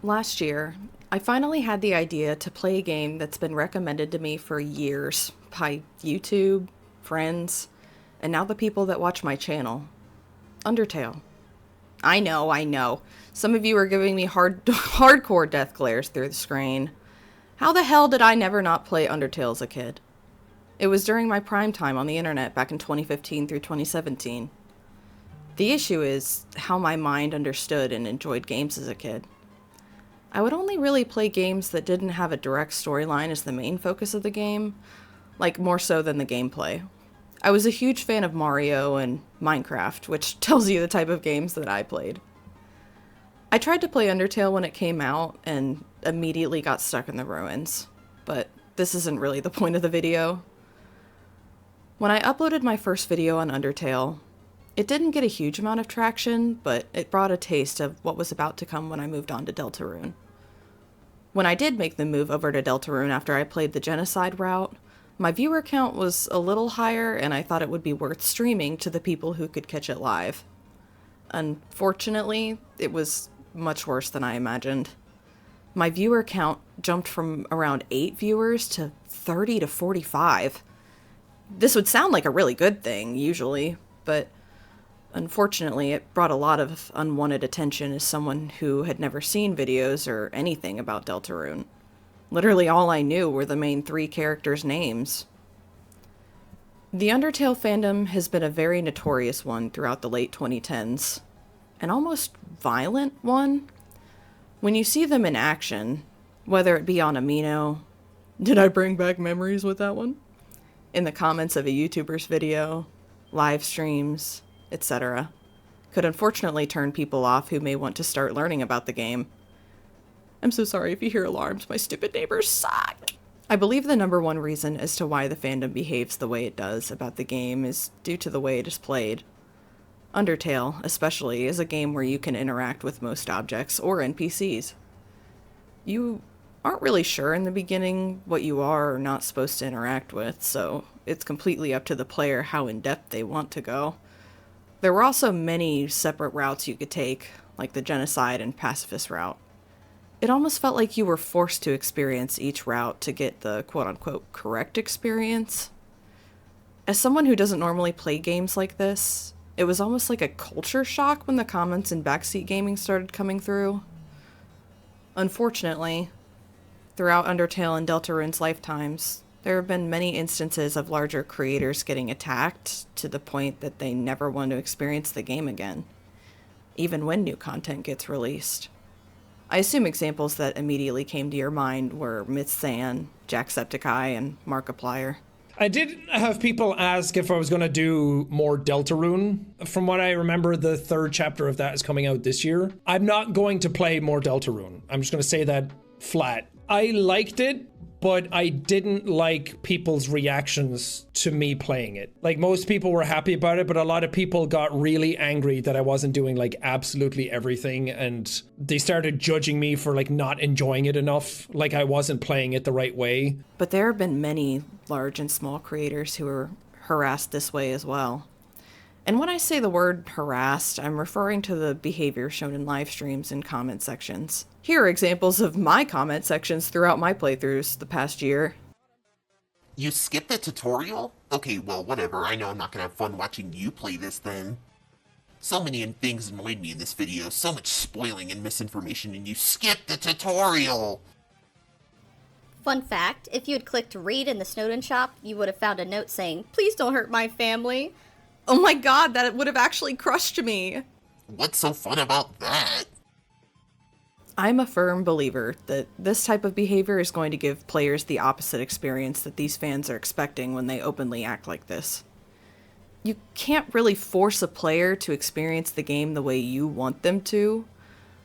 Last year, I finally had the idea to play a game that's been recommended to me for years by YouTube, friends, and now the people that watch my channel. Undertale. I know. Some of you are giving me hardcore death glares through the screen. How the hell did I never not play Undertale as a kid? It was during my prime time on the internet back in 2015 through 2017. The issue is how my mind understood and enjoyed games as a kid. I would only really play games that didn't have a direct storyline as the main focus of the game, like more so than the gameplay. I was a huge fan of Mario and Minecraft, which tells you the type of games that I played. I tried to play Undertale when it came out and immediately got stuck in the ruins, but this isn't really the point of the video. When I uploaded my first video on Undertale, it didn't get a huge amount of traction, but it brought a taste of what was about to come when I moved on to Deltarune. When I did make the move over to Deltarune after I played the Genocide route, my viewer count was a little higher and I thought it would be worth streaming to the people who could catch it live. Unfortunately, it was much worse than I imagined. My viewer count jumped from around 8 viewers to 30 to 45. This would sound like a really good thing, usually, but unfortunately, it brought a lot of unwanted attention as someone who had never seen videos or anything about Deltarune. Literally all I knew were the main 3 characters' names. The Undertale fandom has been a very notorious one throughout the late 2010s. An almost violent one. When you see them in action, whether it be on Amino, did I bring back memories with that one? In the comments of a YouTuber's video, live streams, etc., could unfortunately turn people off who may want to start learning about the game. I'm so sorry if you hear alarms, my stupid neighbors suck! I believe the number one reason as to why the fandom behaves the way it does about the game is due to the way it is played. Undertale, especially, is a game where you can interact with most objects or NPCs. You aren't really sure in the beginning what you are or not supposed to interact with, so it's completely up to the player how in-depth they want to go. There were also many separate routes you could take, like the Genocide and Pacifist route. It almost felt like you were forced to experience each route to get the quote-unquote correct experience. As someone who doesn't normally play games like this, it was almost like a culture shock when the comments in backseat gaming started coming through. Unfortunately, throughout Undertale and Deltarune's lifetimes, there have been many instances of larger creators getting attacked to the point that they never want to experience the game again, even when new content gets released. I assume examples that immediately came to your mind were Mythsan, Jacksepticeye, and Markiplier. I did have people ask if I was going to do more Deltarune. From what I remember, the 3rd chapter of that is coming out this year. I'm not going to play more Deltarune. I'm just going to say that flat. I liked it, but I didn't like people's reactions to me playing it. Like, most people were happy about it, but a lot of people got really angry that I wasn't doing like absolutely everything, and they started judging me for like not enjoying it enough, like I wasn't playing it the right way. But there have been many large and small creators who are harassed this way as well. And when I say the word harassed, I'm referring to the behavior shown in live streams and comment sections. Here are examples of my comment sections throughout my playthroughs the past year. You skipped the tutorial? Okay, well, whatever. I know I'm not gonna have fun watching you play this then. So many things annoyed me in this video. So much spoiling and misinformation, and you skipped the tutorial! Fun fact, if you had clicked read in the Snowden shop, you would have found a note saying, "Please don't hurt my family." Oh my god, that would have actually crushed me! What's so fun about that? I'm a firm believer that this type of behavior is going to give players the opposite experience that these fans are expecting when they openly act like this. You can't really force a player to experience the game the way you want them to.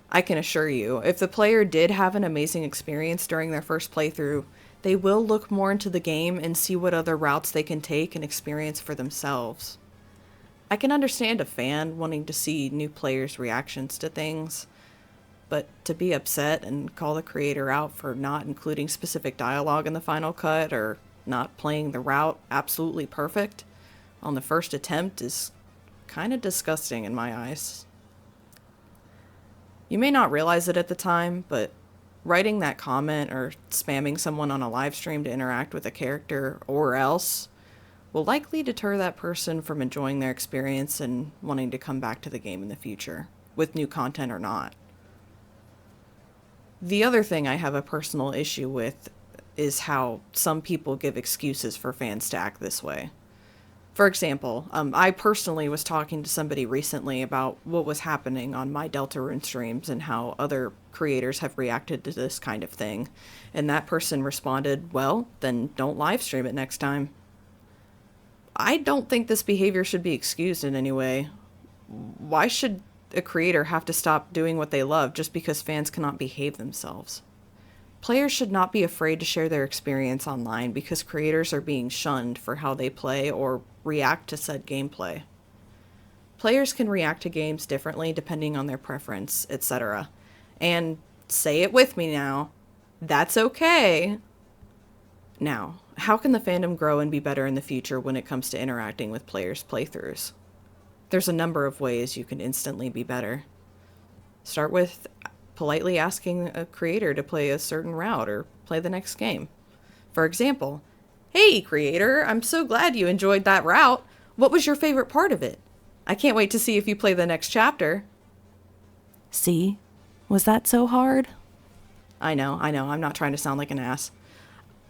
I can assure you, if the player did have an amazing experience during their first playthrough, they will look more into the game and see what other routes they can take and experience for themselves. I can understand a fan wanting to see new players' reactions to things, but to be upset and call the creator out for not including specific dialogue in the final cut or not playing the route absolutely perfect on the first attempt is kind of disgusting in my eyes. You may not realize it at the time, but writing that comment or spamming someone on a live stream to interact with a character or else will likely deter that person from enjoying their experience and wanting to come back to the game in the future, with new content or not. The other thing I have a personal issue with is how some people give excuses for fans to act this way. For example, I personally was talking to somebody recently about what was happening on my Deltarune streams and how other creators have reacted to this kind of thing. And that person responded, well, then don't live stream it next time. I don't think this behavior should be excused in any way. Why should a creator have to stop doing what they love just because fans cannot behave themselves? Players should not be afraid to share their experience online because creators are being shunned for how they play or react to said gameplay. Players can react to games differently depending on their preference, etc. And say it with me now, that's okay. Now, how can the fandom grow and be better in the future when it comes to interacting with players' playthroughs? There's a number of ways you can instantly be better. Start with politely asking a creator to play a certain route or play the next game. For example, hey creator, I'm so glad you enjoyed that route. What was your favorite part of it? I can't wait to see if you play the next chapter. See? Was that so hard? I know, I'm not trying to sound like an ass.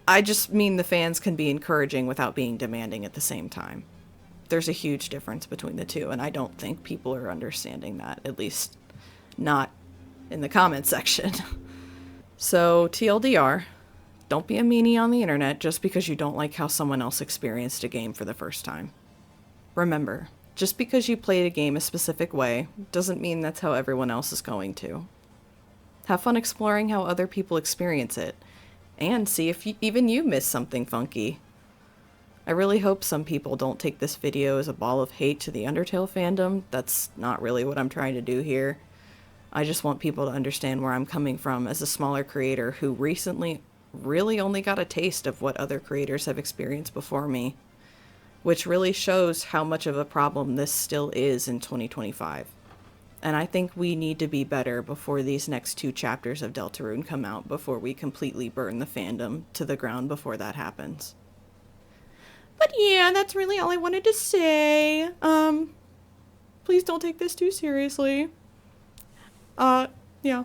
I just mean the fans can be encouraging without being demanding at the same time. There's a huge difference between the two, and I don't think people are understanding that, at least not in the comment section. So, TLDR, don't be a meanie on the internet just because you don't like how someone else experienced a game for the first time. Remember, just because you played a game a specific way doesn't mean that's how everyone else is going to. Have fun exploring how other people experience it, and see if even you miss something funky. I really hope some people don't take this video as a ball of hate to the Undertale fandom. That's not really what I'm trying to do here. I just want people to understand where I'm coming from as a smaller creator who recently really only got a taste of what other creators have experienced before me, which really shows how much of a problem this still is in 2025. And I think we need to be better before these next 2 chapters of Deltarune come out, before we completely burn the fandom to the ground before that happens. But yeah, that's really all I wanted to say. Please don't take this too seriously. Yeah.